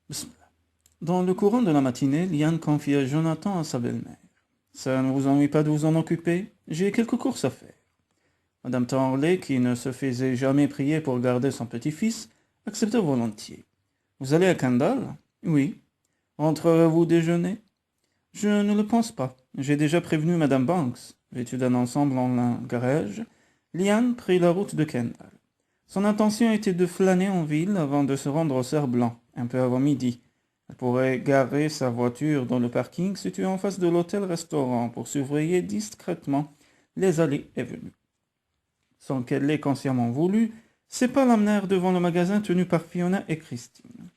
Bismillah. Dans le courant de la matinée, Liane confia Jonathan à sa belle-mère. Ça ne vous ennuie pas de vous en occuper? J'ai quelques courses à faire. Madame Tanley, qui ne se faisait jamais prier pour garder son petit-fils, accepta volontiers. Vous allez à Kendal? Oui. Rentrerez-vous déjeuner? Je ne le pense pas. J'ai déjà prévenu Madame Banks. Vêtue d'un ensemble en lin garage, Liane prit la route de Kendal. Son intention était de flâner en ville avant de se rendre au Cerf-Blanc, un peu avant midi. Elle pourrait garer sa voiture dans le parking situé en face de l'hôtel-restaurant pour surveiller discrètement les allées et venues. Sans qu'elle l'ait consciemment voulu, ses pas l'amenèrent devant le magasin tenu par Fiona et Christine.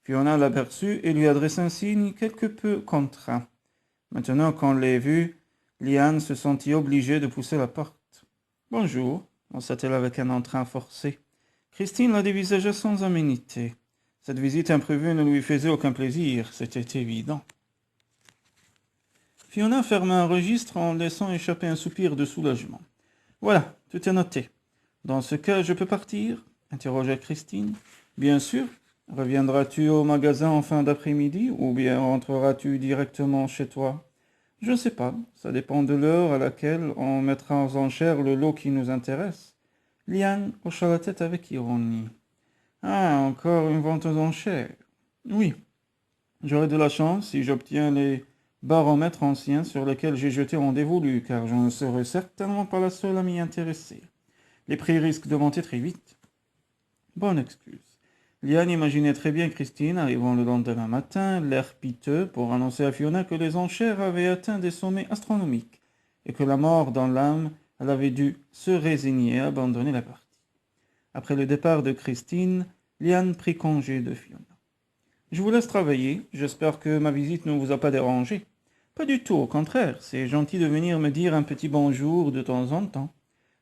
Fiona l'aperçut et lui adressa un signe quelque peu contraint. Maintenant qu'on les vit, Liane se sentit obligée de pousser la porte. « Bonjour », lança-t-elle avec un entrain forcé. Christine la dévisagea sans aménité. Cette visite imprévue ne lui faisait aucun plaisir, c'était évident. Fiona ferma un registre en laissant échapper un soupir de soulagement. « Voilà, tout est noté. Dans ce cas, je peux partir ?» interrogea Christine. « Bien sûr. Reviendras-tu au magasin en fin d'après-midi ou bien rentreras-tu directement chez toi ?»« Je ne sais pas. Ça dépend de l'heure à laquelle on mettra en enchère le lot qui nous intéresse. » Liane hocha la tête avec ironie. « Ah, encore une vente aux enchères. Oui. J'aurai de la chance si j'obtiens les baromètres anciens sur lesquels j'ai jeté en dévolu, car je ne serai certainement pas la seule à m'y intéresser. Les prix risquent de monter très vite. » Bonne excuse. Liane imaginait très bien Christine arrivant le lendemain matin, l'air piteux, pour annoncer à Fiona que les enchères avaient atteint des sommets astronomiques, et que la mort dans l'âme, elle avait dû se résigner à abandonner la partie. Après le départ de Christine, Liane prit congé de Fiona. « Je vous laisse travailler, j'espère que ma visite ne vous a pas dérangé. »« Pas du tout, au contraire, c'est gentil de venir me dire un petit bonjour de temps en temps. »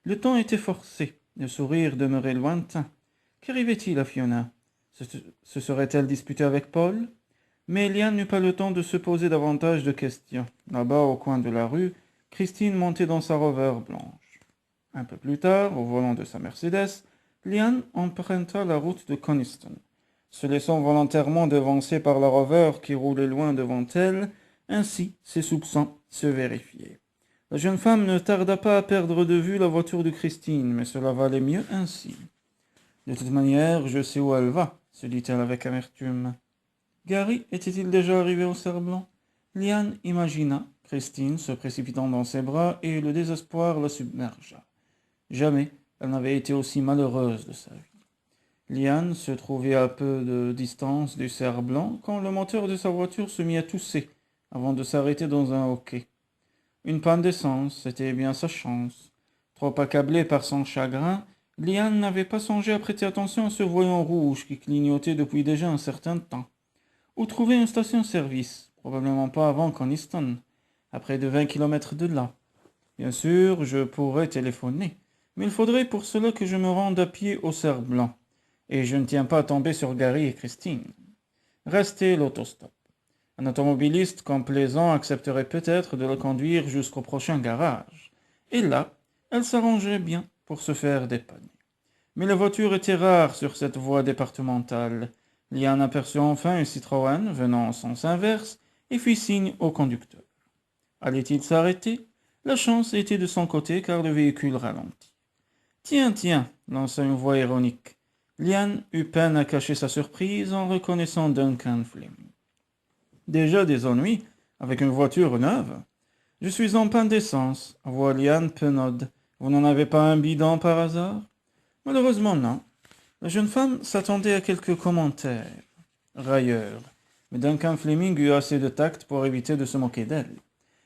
Le ton était forcé, le sourire demeurait lointain. Qu'arrivait-il à Fiona? Se serait-elle disputée avec Paul? Mais Liane n'eut pas le temps de se poser davantage de questions. Là-bas, au coin de la rue, Christine montait dans sa Rover blanche. Un peu plus tard, au volant de sa Mercedes, Liane emprunta la route de Coniston. Se laissant volontairement devancer par la Rover qui roulait loin devant elle, ainsi ses soupçons se vérifiaient. La jeune femme ne tarda pas à perdre de vue la voiture de Christine, mais cela valait mieux ainsi. « De toute manière, je sais où elle va », se dit-elle avec amertume. Gary était-il déjà arrivé au Cerf-Blanc? Liane imagina Christine se précipitant dans ses bras et le désespoir la submergea. Jamais elle n'avait été aussi malheureuse de sa vie. Liane se trouvait à peu de distance du Cerf-Blanc quand le moteur de sa voiture se mit à tousser avant de s'arrêter dans un hoquet. Une panne d'essence, c'était bien sa chance. Trop accablée par son chagrin, Liane n'avait pas songé à prêter attention à ce voyant rouge qui clignotait depuis déjà un certain temps. Où trouver une station-service? Probablement pas avant Coniston, à près de 20 kilomètres de là. Bien sûr, je pourrais téléphoner, mais il faudrait pour cela que je me rende à pied au Cerf-Blanc, et je ne tiens pas à tomber sur Gary et Christine. Restait l'autostop. Un automobiliste complaisant accepterait peut-être de la conduire jusqu'au prochain garage. Et là, elle s'arrangerait bien pour se faire dépanner. Mais les voitures étaient rares sur cette voie départementale. Liane aperçut enfin une Citroën venant en sens inverse et fit signe au conducteur. Allait-il s'arrêter? La chance était de son côté car le véhicule ralentit. « Tiens, tiens » lança une voix ironique. Liane eut peine à cacher sa surprise en reconnaissant Duncan Fleming. Déjà des ennuis, avec une voiture neuve. Je suis en panne d'essence, avoua Liane penaude. Vous n'en avez pas un bidon par hasard? Malheureusement non. La jeune femme s'attendait à quelques commentaires railleurs, mais Duncan Fleming eut assez de tact pour éviter de se moquer d'elle.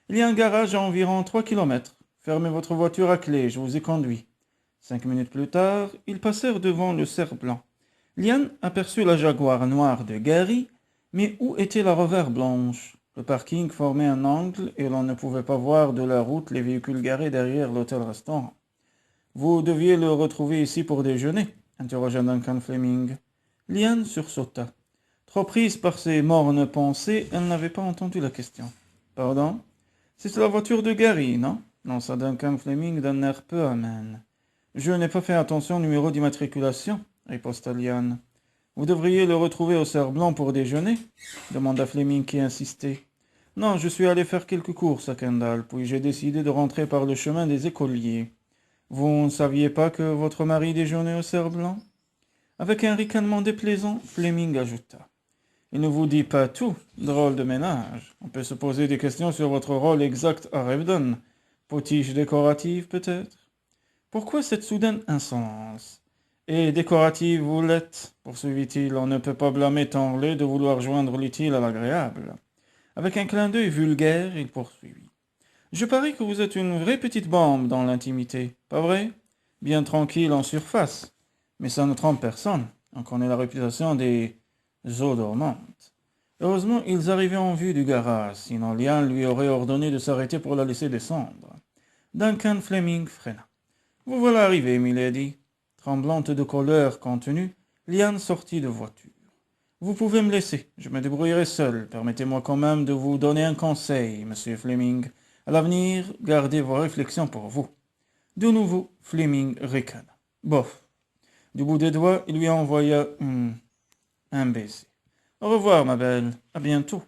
Il y a un garage à environ 3 kilomètres. Fermez votre voiture à clé, je vous ai conduit. 5 minutes plus tard, ils passèrent devant le Cerf-Blanc. Liane aperçut la Jaguar noire de Gary, mais où était la Rover blanche? Le parking formait un angle et l'on ne pouvait pas voir de la route les véhicules garés derrière l'hôtel-restaurant. « Vous deviez le retrouver ici pour déjeuner ?» interrogea Duncan Fleming. Liane sursauta. Trop prise par ses mornes pensées, elle n'avait pas entendu la question. « Pardon? C'est la voiture de Gary, non ?» lança Duncan Fleming d'un air peu amène. « Je n'ai pas fait attention au numéro d'immatriculation, riposta Liane. Vous devriez le retrouver au Cerf Blanc pour déjeuner, demanda Fleming qui insistait. Non, je suis allé faire quelques courses à Kendall, puis j'ai décidé de rentrer par le chemin des écoliers. Vous ne saviez pas que votre mari déjeunait au Cerf Blanc? Avec un ricanement déplaisant, Fleming ajouta. Il ne vous dit pas tout, drôle de ménage. On peut se poser des questions sur votre rôle exact à Revdon. Potiche décorative, peut-être? Pourquoi cette soudaine insolence? Et décorative vous l'êtes, poursuivit-il. On ne peut pas blâmer Tangley de vouloir joindre l'utile à l'agréable. Avec un clin d'œil vulgaire, il poursuivit. Je parie que vous êtes une vraie petite bombe dans l'intimité, pas vrai? Bien tranquille en surface. Mais ça ne trompe personne. On connaît la réputation des eaux dormantes. Heureusement, ils arrivaient en vue du garage, sinon Liane lui aurait ordonné de s'arrêter pour la laisser descendre. Duncan Fleming freina. Vous voilà arrivé, milady. Tremblante de colère contenue, Liane sortit de voiture. Vous pouvez me laisser, je me débrouillerai seul. Permettez-moi quand même de vous donner un conseil, monsieur Fleming. À l'avenir, gardez vos réflexions pour vous. De nouveau, Fleming ricana. Bof. Du bout des doigts, il lui envoya un baiser. Au revoir, ma belle. À bientôt.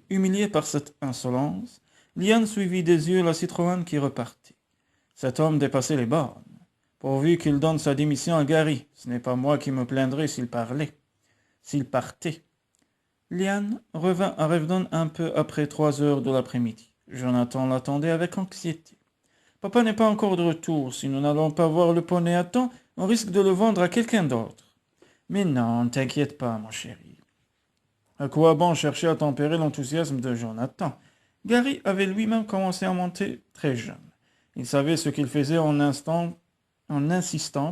Humilié par cette insolence, Liane suivit des yeux la Citroën qui repartait. Cet homme dépassait les bornes. Pourvu qu'il donne sa démission à Gary, ce n'est pas moi qui me plaindrais s'il partait. Liane revint à Revdon un peu après 3 heures de l'après-midi. Jonathan l'attendait avec anxiété. Papa n'est pas encore de retour. Si nous n'allons pas voir le poney à temps, on risque de le vendre à quelqu'un d'autre. Mais non, ne t'inquiète pas, mon chéri. À quoi bon chercher à tempérer l'enthousiasme de Jonathan? Gary avait lui-même commencé à monter très jeune. Il savait ce qu'il faisait en insistant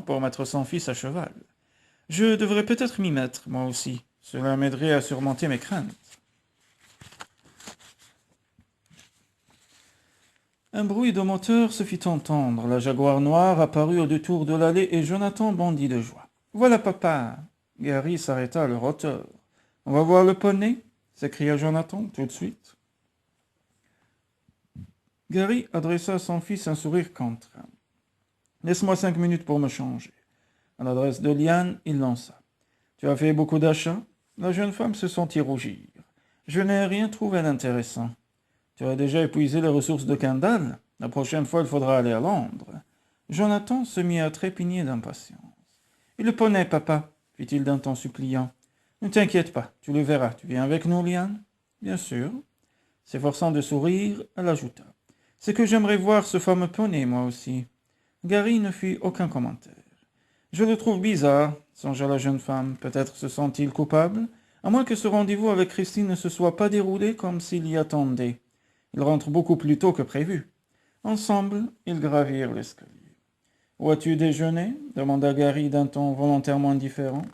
pour mettre son fils à cheval. Je devrais peut-être m'y mettre, moi aussi. Cela m'aiderait à surmonter mes craintes. Un bruit de moteur se fit entendre. La Jaguar noire apparut au détour de l'allée et Jonathan bondit de joie. « Voilà papa !» Gary s'arrêta à leur hauteur. « On va voir le poney ?» s'écria Jonathan tout de suite. Gary adressa à son fils un sourire contraint. « Laisse-moi 5 minutes pour me changer. » À l'adresse de Liane, il lança. « Tu as fait beaucoup d'achats ?» La jeune femme se sentit rougir. « Je n'ai rien trouvé d'intéressant. » Tu as déjà épuisé les ressources de Kendall? La prochaine fois, il faudra aller à Londres. Jonathan se mit à trépigner d'impatience. « Et le poney, papa ?» fit-il d'un ton suppliant. « Ne t'inquiète pas, tu le verras. Tu viens avec nous, Liane ?»« Bien sûr. » S'efforçant de sourire, elle ajouta. « C'est que j'aimerais voir ce fameux poney, moi aussi. » Gary ne fit aucun commentaire. « Je le trouve bizarre, songea la jeune femme. Peut-être se sent-il coupable, à moins que ce rendez-vous avec Christine ne se soit pas déroulé comme s'il y attendait. Il rentre beaucoup plus tôt que prévu. » Ensemble, ils gravirent l'escalier. « Où as-tu déjeuné ?» demanda Gary d'un ton volontairement indifférent.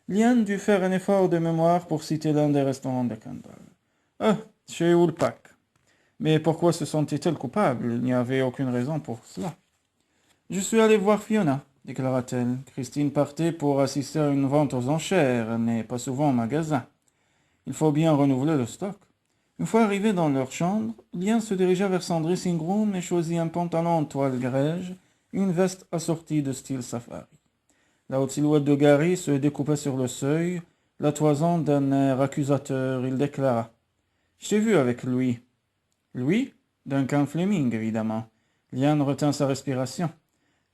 Liane dut faire un effort de mémoire pour citer l'un des restaurants de Kendall. « Ah, chez Woolpack. » Mais pourquoi se sentait-elle coupable? Il n'y avait aucune raison pour cela. « Je suis allé voir Fiona, » déclara-t-elle. « Christine partait pour assister à une vente aux enchères. Elle n'est pas souvent au magasin. Il faut bien renouveler le stock. » Une fois arrivés dans leur chambre, Liane se dirigea vers son dressing room et choisit un pantalon en toile grège et une veste assortie de style safari. La haute silhouette de Gary se découpait sur le seuil, la toison d'un air accusateur. Il déclara. « Je t'ai vu avec lui. »« Lui ?» Duncan Fleming, évidemment. Liane retint sa respiration.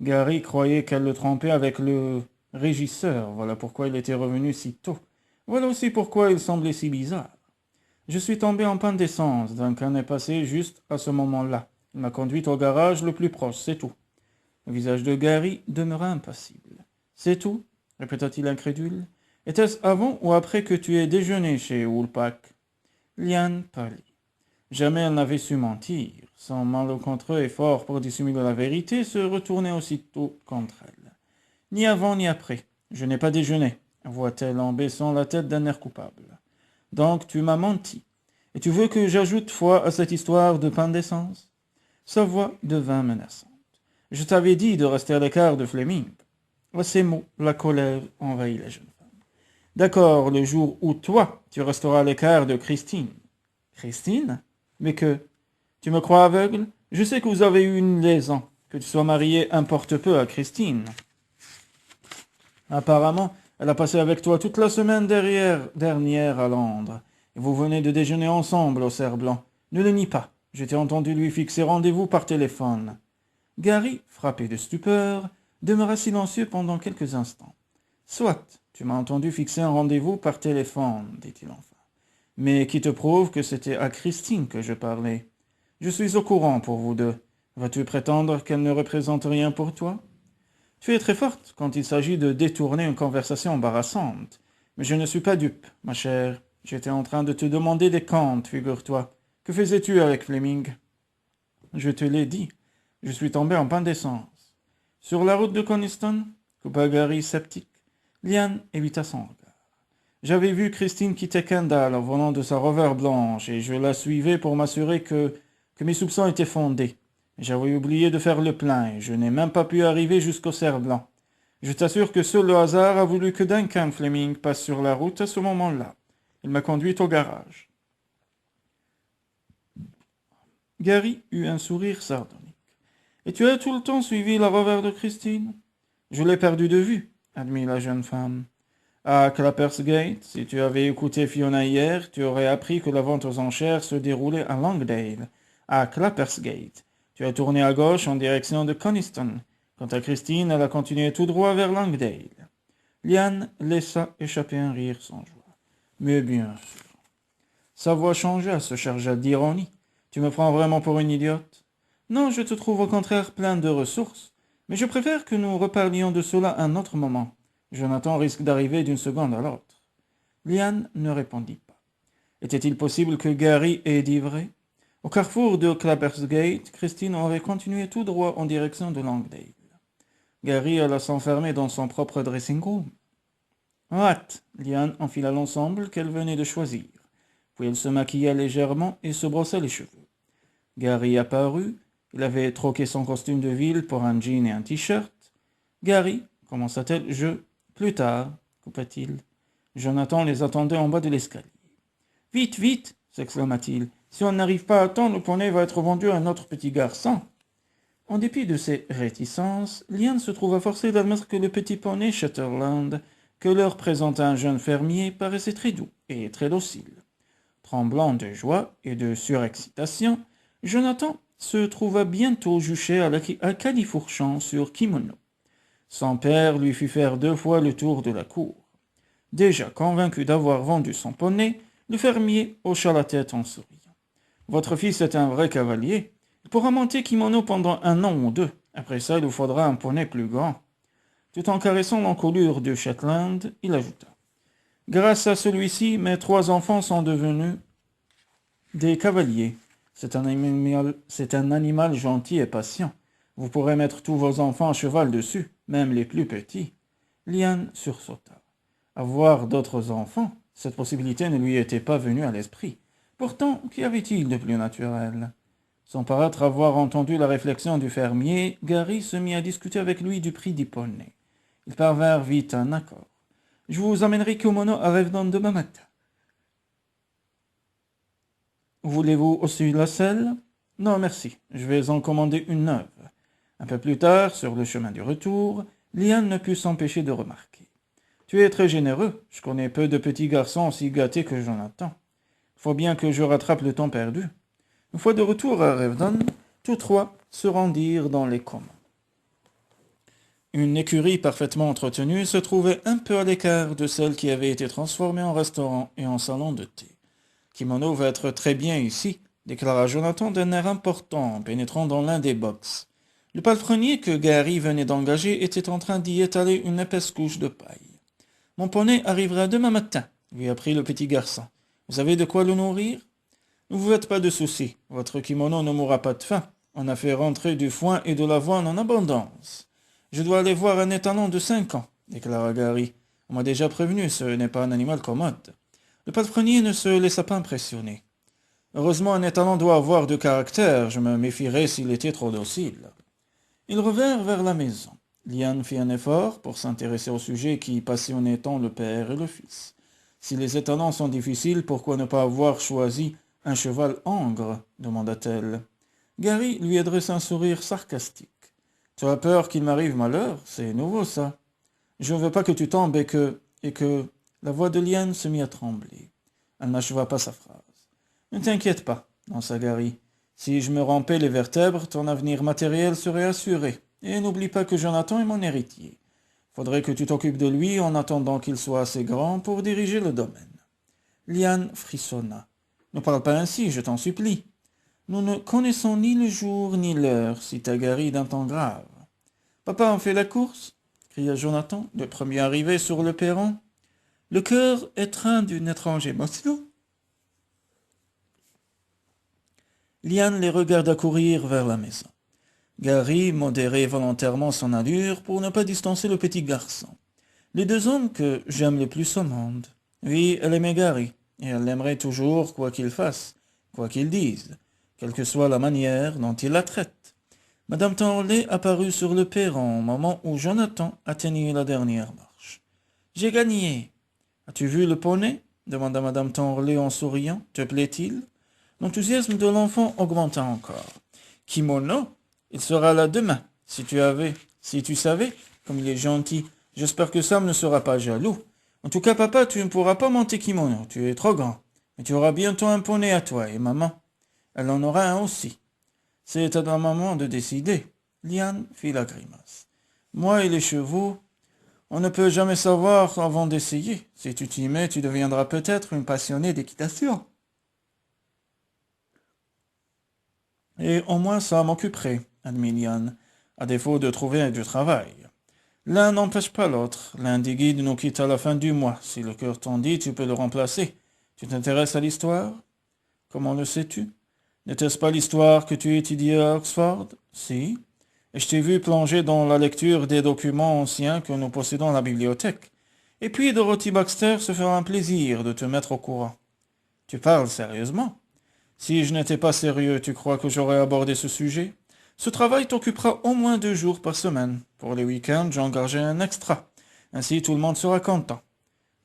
Gary croyait qu'elle le trompait avec le régisseur. Voilà pourquoi il était revenu si tôt. Voilà aussi pourquoi il semblait si bizarre. Je suis tombé en panne d'essence. Duncan est passé juste à ce moment-là. Il m'a conduite au garage le plus proche, c'est tout. Le visage de Gary demeura impassible. C'est tout? Répéta-t-il incrédule. Était-ce avant ou après que tu aies déjeuné chez Woolpack? Liane pâlit. Jamais elle n'avait su mentir. Son malencontreux effort pour dissimuler la vérité se retournait aussitôt contre elle. Ni avant ni après. Je n'ai pas déjeuné, avoua-t-elle en baissant la tête d'un air coupable. Donc tu m'as menti. Et tu veux que j'ajoute foi à cette histoire de panne d'essence? Sa voix devint menaçante. Je t'avais dit de rester à l'écart de Fleming. À ces mots, la colère envahit la jeune femme. D'accord, le jour où toi, tu resteras à l'écart de Christine. Christine? Mais que? Tu me crois aveugle? Je sais que vous avez eu une liaison. Que tu sois marié importe peu à Christine. Apparemment, Elle a passé avec toi toute la semaine dernière à Londres. Et vous venez de déjeuner ensemble au Cerf-Blanc. Ne le nie pas. Je t'ai entendu lui fixer rendez-vous par téléphone. » Gary, frappé de stupeur, demeura silencieux pendant quelques instants. « Soit, tu m'as entendu fixer un rendez-vous par téléphone, dit-il enfin. Mais qui te prouve que c'était à Christine que je parlais? Je suis au courant pour vous deux. Vas-tu prétendre qu'elle ne représente rien pour toi? Tu es très forte quand il s'agit de détourner une conversation embarrassante. Mais je ne suis pas dupe, ma chère. J'étais en train de te demander des comptes, figure-toi. Que faisais-tu avec Fleming? Je te l'ai dit. Je suis tombé en panne d'essence. Sur la route de Coniston, coupa Gary sceptique. Liane évita son regard. J'avais vu Christine quitter Kendall en volant de sa Rover blanche et je la suivais pour m'assurer que mes soupçons étaient fondés. J'avais oublié de faire le plein et je n'ai même pas pu arriver jusqu'au Cerf-Blanc. Je t'assure que seul le hasard a voulu que Duncan Fleming passe sur la route à ce moment-là. Il m'a conduit au garage. Gary eut un sourire sardonique. Et tu as tout le temps suivi la Rover de Christine? Je l'ai perdu de vue, admit la jeune femme. À Clappersgate, si tu avais écouté Fiona hier, tu aurais appris que la vente aux enchères se déroulait à Langdale. À Clappersgate, tu as tourné à gauche en direction de Coniston. Quant à Christine, elle a continué tout droit vers Langdale. Liane laissa échapper un rire sans joie. Mais bien sûr. Sa voix changea, se chargea d'ironie. Tu me prends vraiment pour une idiote? Non, je te trouve au contraire plein de ressources. Mais je préfère que nous reparlions de cela un autre moment. Jonathan risque d'arriver d'une seconde à l'autre. Liane ne répondit pas. Était-il possible que Gary ait dit vrai? Au carrefour de Clappersgate, Christine aurait continué tout droit en direction de Langdale. Gary alla s'enfermer dans son propre dressing-room. Hâte, Liane enfila l'ensemble qu'elle venait de choisir. Puis elle se maquilla légèrement et se brossa les cheveux. Gary apparut. Il avait troqué son costume de ville pour un jean et un t-shirt. Gary, commença-t-elle, plus tard, coupa-t-il. Jonathan les attendait en bas de l'escalier. Vite, vite, s'exclama-t-il. Si on n'arrive pas à temps, le poney va être vendu à notre petit garçon. En dépit de ses réticences, Liane se trouva forcée d'admettre que le petit poney Shetterland que leur présenta un jeune fermier paraissait très doux et très docile. Tremblant de joie et de surexcitation, Jonathan se trouva bientôt juché à califourchon sur kimono. Son père lui fit faire 2 fois le tour de la cour. Déjà convaincu d'avoir vendu son poney, le fermier hocha la tête en souriant. « Votre fils est un vrai cavalier. Il pourra monter kimono pendant 1 an ou 2. Après ça, il vous faudra un poney plus grand. » Tout en caressant l'encolure de Shetland, il ajouta. « Grâce à celui-ci, mes 3 enfants sont devenus des cavaliers. C'est un animal gentil et patient. Vous pourrez mettre tous vos enfants à cheval dessus, même les plus petits. » Liane sursauta. Avoir d'autres enfants, cette possibilité ne lui était pas venue à l'esprit. Pourtant, qu'y avait-il de plus naturel? Sans paraître avoir entendu la réflexion du fermier, Gary se mit à discuter avec lui du prix du poney. Ils parvinrent vite à un accord. « Je vous amènerai kimono à Revdon demain matin. Voulez-vous aussi la selle? Non, merci. Je vais en commander une neuve. » Un peu plus tard, sur le chemin du retour, Liane ne put s'empêcher de remarquer. « Tu es très généreux. Je connais peu de petits garçons aussi gâtés que Jonathan. Il faut bien que je rattrape le temps perdu. » Une fois de retour à Revdon, tous 3 se rendirent dans les communs. Une écurie parfaitement entretenue se trouvait un peu à l'écart de celle qui avait été transformée en restaurant et en salon de thé. « Kimono va être très bien ici, » déclara Jonathan d'un air important en pénétrant dans l'un des box. Le palefrenier que Gary venait d'engager était en train d'y étaler une épaisse couche de paille. « Mon poney arrivera demain matin, » lui apprit le petit garçon. « Vous avez de quoi le nourrir? Ne vous faites pas de soucis, votre kimono ne mourra pas de faim. On a fait rentrer du foin et de l'avoine en abondance. Je dois aller voir un étalon de 5 ans, déclara Gary. On m'a déjà prévenu, ce n'est pas un animal commode. Le palefrenier ne se laissa pas impressionner. Heureusement, un étalon doit avoir de caractère, je me méfierais s'il était trop docile. Ils revinrent vers la maison. Liane fit un effort pour s'intéresser au sujet qui passionnait tant le père et le fils. Si les étalons sont difficiles, pourquoi ne pas avoir choisi un cheval hongre? Demanda-t-elle. Gary lui adressa un sourire sarcastique. Tu as peur qu'il m'arrive malheur? C'est nouveau, ça. Je ne veux pas que tu tombes et que... et que la voix de Liane se mit à trembler. Elle n'acheva pas sa phrase. Ne t'inquiète pas, lança Gary. Si je me rompais les vertèbres, ton avenir matériel serait assuré. Et n'oublie pas que Jonathan est mon héritier. Faudrait que tu t'occupes de lui en attendant qu'il soit assez grand pour diriger le domaine. Liane frissonna. Ne parle pas ainsi, je t'en supplie. Nous ne connaissons ni le jour ni l'heure, cita Gary d'un ton grave. Papa en fait la course cria Jonathan, le premier arrivé sur le perron. Le cœur étreint d'une étrange émotion. Liane les regarda courir vers la maison. Gary modérait volontairement son allure pour ne pas distancer le petit garçon. Les deux hommes que j'aime le plus au monde. Oui, elle aimait Gary, et elle l'aimerait toujours quoi qu'il fasse, quoi qu'il dise, quelle que soit la manière dont il la traite. Madame Tanley apparut sur le perron au moment où Jonathan atteignit la dernière marche. « J'ai gagné. As-tu vu le poney ?» demanda Madame Tanley en souriant. « Te plaît-il » L'enthousiasme de l'enfant augmenta encore. « Kimono, il sera là demain. Si tu savais, comme il est gentil, j'espère que Sam ne sera pas jaloux. En tout cas, papa, tu ne pourras pas monter Kimono, tu es trop grand. Mais tu auras bientôt un poney à toi, et maman, elle en aura un aussi. C'est à ta maman de décider. » Liane fit la grimace. « Moi et les chevaux, on ne peut jamais savoir avant d'essayer. Si tu t'y mets, tu deviendras peut-être une passionnée d'équitation. Et au moins ça m'occuperait, admit Liane, à défaut de trouver du travail. L'un n'empêche pas l'autre. L'un des guides nous quitte à la fin du mois. Si le cœur t'en dit, tu peux le remplacer. Tu t'intéresses à l'histoire? Comment le sais-tu? N'était-ce pas l'histoire que tu étudiais à Oxford? Si. Et je t'ai vu plonger dans la lecture des documents anciens que nous possédons à la bibliothèque. Et puis Dorothy Baxter se fera un plaisir de te mettre au courant. Tu parles sérieusement? Si je n'étais pas sérieux, tu crois que j'aurais abordé ce sujet? Ce travail t'occupera au moins 2 jours par semaine. Pour les week-ends, j'ai engagé un extra. Ainsi, tout le monde sera content.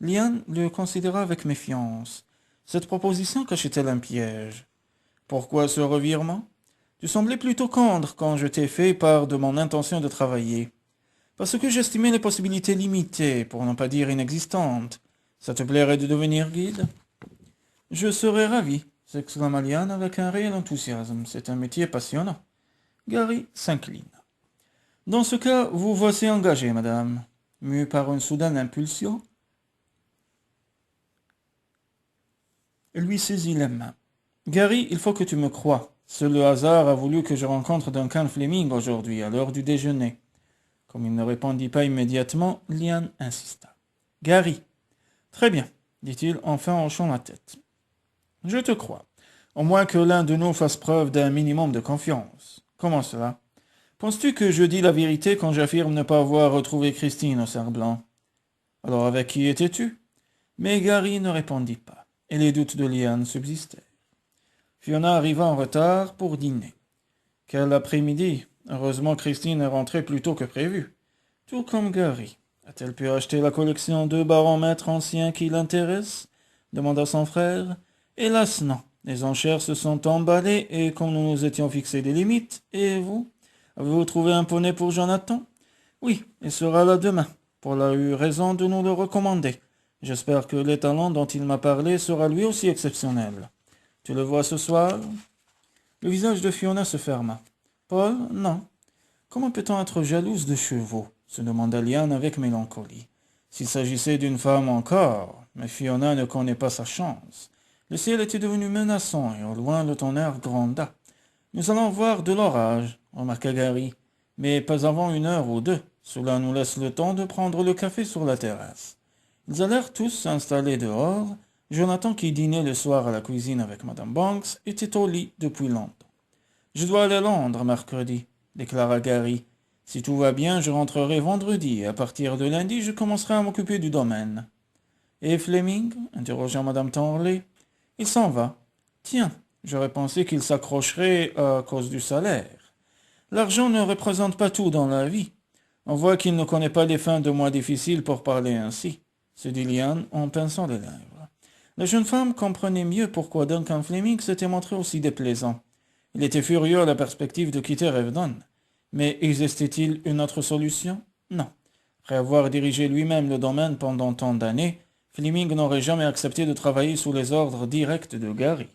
Liane le considéra avec méfiance. Cette proposition cachait-elle un piège? Pourquoi ce revirement? Tu semblais plutôt candre quand je t'ai fait part de mon intention de travailler. Parce que j'estimais les possibilités limitées, pour ne pas dire inexistantes. Ça te plairait de devenir guide? Je serais ravi, s'exclama Liane avec un réel enthousiasme. C'est un métier passionnant. Gary s'inclina. Dans ce cas, vous voici engagée, madame. Mue par une soudaine impulsion, elle lui saisit les mains. Gary, il faut que tu me crois. Seul le hasard a voulu que je rencontre Duncan Fleming aujourd'hui, à l'heure du déjeuner. Comme il ne répondit pas immédiatement, Liane insista. Gary. Très bien, dit-il enfin en hochant la tête. Je te crois. Au moins que l'un de nous fasse preuve d'un minimum de confiance. Comment cela? Penses-tu que je dis la vérité quand j'affirme ne pas avoir retrouvé Christine au Cerf-Blanc? Alors avec qui étais-tu? Mais Gary ne répondit pas, et les doutes de Liane subsistèrent. Fiona arriva en retard pour dîner. Quel après-midi! Heureusement Christine est rentrée plus tôt que prévu. Tout comme Gary. A-t-elle pu acheter la collection de baromètres anciens qui l'intéresse? Demanda son frère. Hélas non. Les enchères se sont emballées et comme nous nous étions fixés des limites, et vous? Avez-vous trouvé un poney pour Jonathan? Oui, il sera là demain. Paul a eu raison de nous le recommander. J'espère que l'étalon dont il m'a parlé sera lui aussi exceptionnel. Tu le vois ce soir? Le visage de Fiona se ferma. Paul, non. Comment peut-on être jalouse de chevaux? Se demanda Liane avec mélancolie. S'il s'agissait d'une femme encore, mais Fiona ne connaît pas sa chance. Le ciel était devenu menaçant et au loin le tonnerre gronda. Nous allons voir de l'orage, remarqua Gary, mais pas avant 1 heure ou 2. Cela nous laisse le temps de prendre le café sur la terrasse. Ils allèrent tous s'installer dehors. Jonathan, qui dînait le soir à la cuisine avec Madame Banks, était au lit depuis longtemps. « Je dois aller à Londres mercredi, » déclara Gary. « Si tout va bien, je rentrerai vendredi et à partir de lundi, je commencerai à m'occuper du domaine. »« Et Fleming » interrogea Madame Tanley. « Il s'en va. »« Tiens, j'aurais pensé qu'il s'accrocherait à cause du salaire. L'argent ne représente pas tout dans la vie. On voit qu'il ne connaît pas les fins de mois difficiles pour parler ainsi, » se dit Liane en pinçant les lèvres. La jeune femme comprenait mieux pourquoi Duncan Fleming s'était montré aussi déplaisant. Il était furieux à la perspective de quitter Revdon. Mais existait-il une autre solution? Non. Après avoir dirigé lui-même le domaine pendant tant d'années, Fleming n'aurait jamais accepté de travailler sous les ordres directs de Gary.